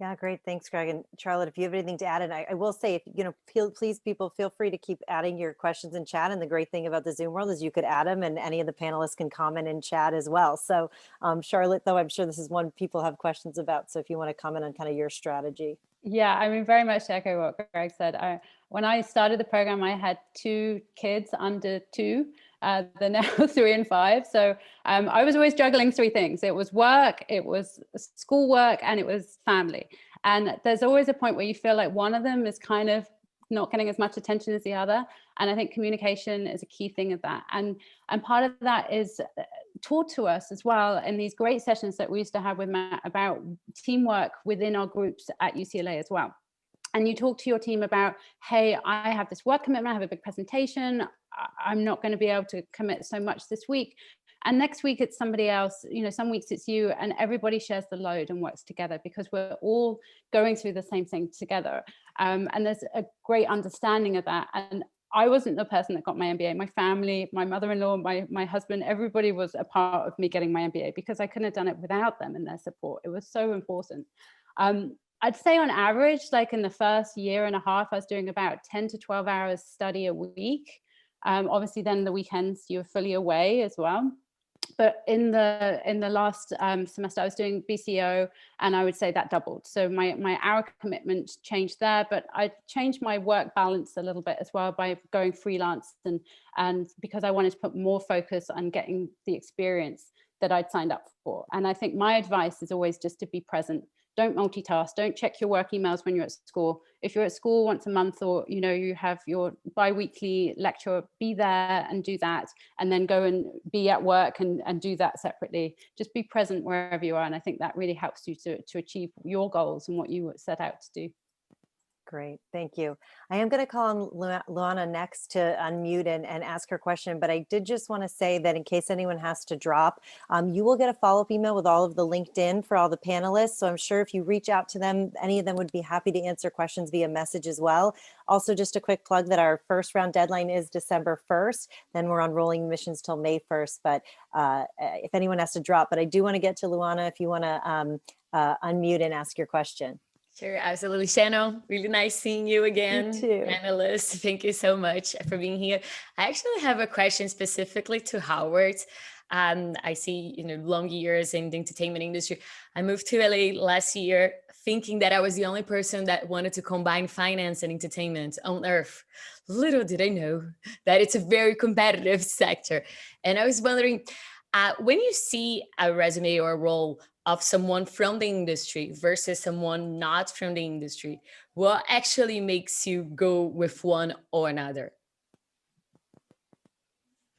Yeah, great. Thanks, Greg. And Charlotte, if you have anything to add, and I will say, if, you know, please, people, feel free to keep adding your questions in chat. And the great thing about the Zoom world is you could add them and any of the panelists can comment in chat as well. So Charlotte, though, I'm sure this is one people have questions about. So if you want to comment on kind of your strategy. Yeah, I mean, very much to echo what Greg said. When I started the program, I had 2 kids under 2. They're now 3 and 5. So I was always juggling 3 things. It was work, it was schoolwork, and it was family. And there's always a point where you feel like one of them is kind of not getting as much attention as the other. And I think communication is a key thing of that. And part of that is taught to us as well in these great sessions that we used to have with Matt about teamwork within our groups at UCLA as well. And you talk to your team about, hey, I have this work commitment, I have a big presentation, I'm not going to be able to commit so much this week. And next week it's somebody else, you know, some weeks it's you, and everybody shares the load and works together because we're all going through the same thing together. And there's a great understanding of that. And I wasn't the person that got my MBA. My family, my mother-in-law, my husband, everybody was a part of me getting my MBA because I couldn't have done it without them and their support. It was so important. I'd say on average, like in the first year and a half, I was doing about 10 to 12 hours study a week. Obviously then the weekends you're fully away as well. But in the last semester, I was doing BCO, and I would say that doubled. So my hour commitment changed there, but I changed my work balance a little bit as well by going freelance, and because I wanted to put more focus on getting the experience that I'd signed up for. And I think my advice is always just to be present. Don't multitask. Don't check your work emails when you're at school. If you're at school once a month, or you know you have your bi-weekly lecture, be there and do that, and then go and be at work and do that separately. Just be present wherever you are, and I think that really helps you to achieve your goals and what you set out to do. Great, thank you. I am going to call on Luana next to unmute and ask her question, but I did just want to say that in case anyone has to drop, you will get a follow-up email with all of the LinkedIn for all the panelists. So I'm sure if you reach out to them, any of them would be happy to answer questions via message as well. Also, just a quick plug that our first round deadline is December 1st. Then we're on rolling admissions till May 1st. But if anyone has to drop, but I do want to get to Luana if you want to unmute and ask your question. Sure, absolutely. Shannon, really nice seeing you again. You too. Panelists, thank you so much for being here. I actually have a question specifically to Howard. I see, long years in the entertainment industry. I moved to LA last year thinking that I was the only person that wanted to combine finance and entertainment on earth. Little did I know that it's a very competitive sector. And I was wondering, when you see a resume or a role of someone from the industry versus someone not from the industry, what actually makes you go with one or another?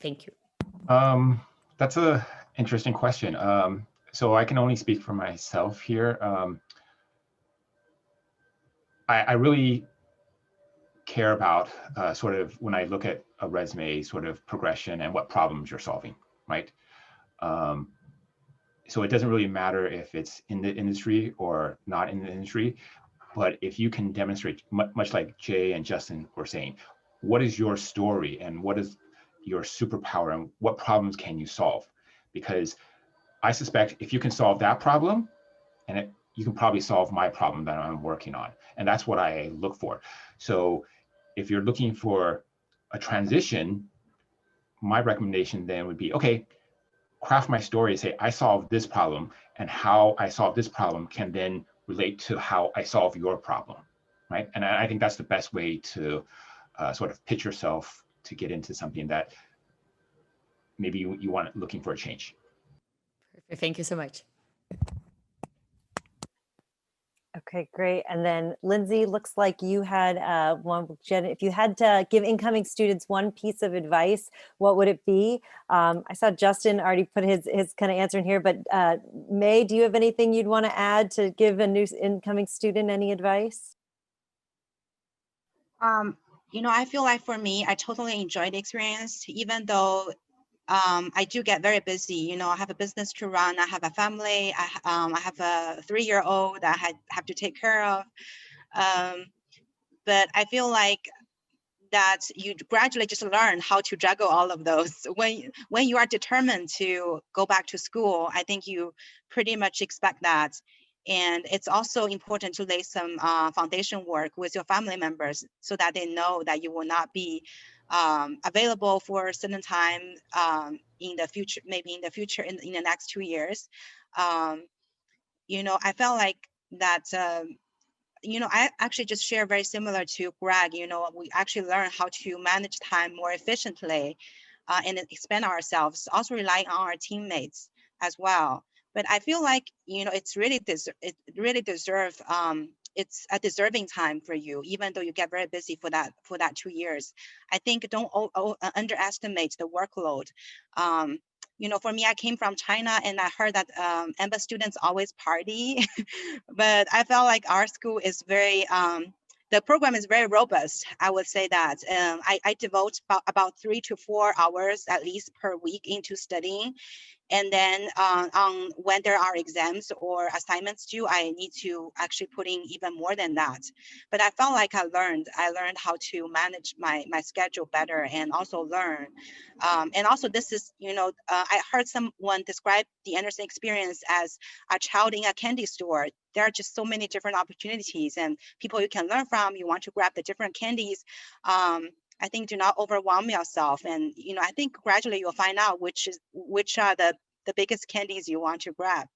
Thank you. That's an interesting question. So I can only speak for myself here. I really care about sort of when I look at a resume, sort of progression and what problems you're solving, right? So it doesn't really matter if it's in the industry or not in the industry, but if you can demonstrate, much like Jay and Justin were saying, what is your story and what is your superpower and what problems can you solve? Because I suspect if you can solve that problem, and you can probably solve my problem that I'm working on. And that's what I look for. So if you're looking for a transition, my recommendation then would be, okay, craft my story, say, I solved this problem, and how I solve this problem can then relate to how I solve your problem, right? And I think that's the best way to sort of pitch yourself to get into something that maybe you want, looking for a change. Perfect. Thank you so much. Okay, great. And then Lindsay, looks like you had one, Jen, if you had to give incoming students one piece of advice, what would it be? I saw Justin already put his kind of answer in here, but May, do you have anything you'd want to add to give a new incoming student any advice? I feel like for me, I totally enjoyed the experience, even though I do get very busy. I have a business to run. I have a family. I have a 3-year-old that I have to take care of. But I feel like that you gradually just learn how to juggle all of those. When you are determined to go back to school, I think you pretty much expect that. And it's also important to lay some foundation work with your family members so that they know that you will not be available for a certain time in the future, maybe in the next 2 years. I felt like that, I actually just share very similar to Greg. We actually learn how to manage time more efficiently and expand ourselves, also relying on our teammates as well. But I feel like, it really deserves, it's a deserving time for you, even though you get very busy for that 2 years. I think don't underestimate the workload. For me, I came from China and I heard that EMBA students always party, but I felt like our school is very, the program is very robust. I would say that I devote about 3 to 4 hours at least per week into studying. And then when there are exams or assignments due, I need to actually put in even more than that. But I felt like I learned how to manage my schedule better and also learn. And also this is, I heard someone describe the Anderson experience as a child in a candy store. There are just so many different opportunities and people you can learn from. You want to grab the different candies. I think do not overwhelm yourself. And, I think gradually you'll find out which are the biggest candies you want to grab.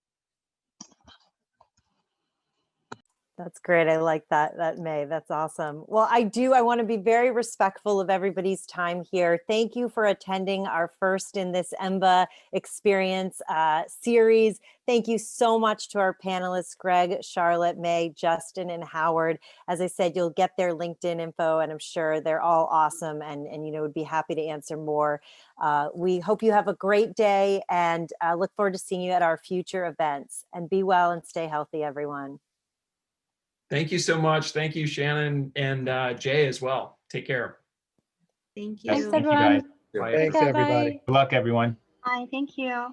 That's great. I like that, May. That's awesome. Well, I want to be very respectful of everybody's time here. Thank you for attending our first in this EMBA experience series. Thank you so much to our panelists, Greg, Charlotte, May, Justin, and Howard. As I said, you'll get their LinkedIn info, and I'm sure they're all awesome and would be happy to answer more. We hope you have a great day and look forward to seeing you at our future events. And be well and stay healthy, everyone. Thank you so much. Thank you, Shannon and Jay as well. Take care. Thank Yes, you. thank you everyone. guys. Bye. Thanks, Okay, everybody. bye. Good luck, everyone. Bye. Thank you.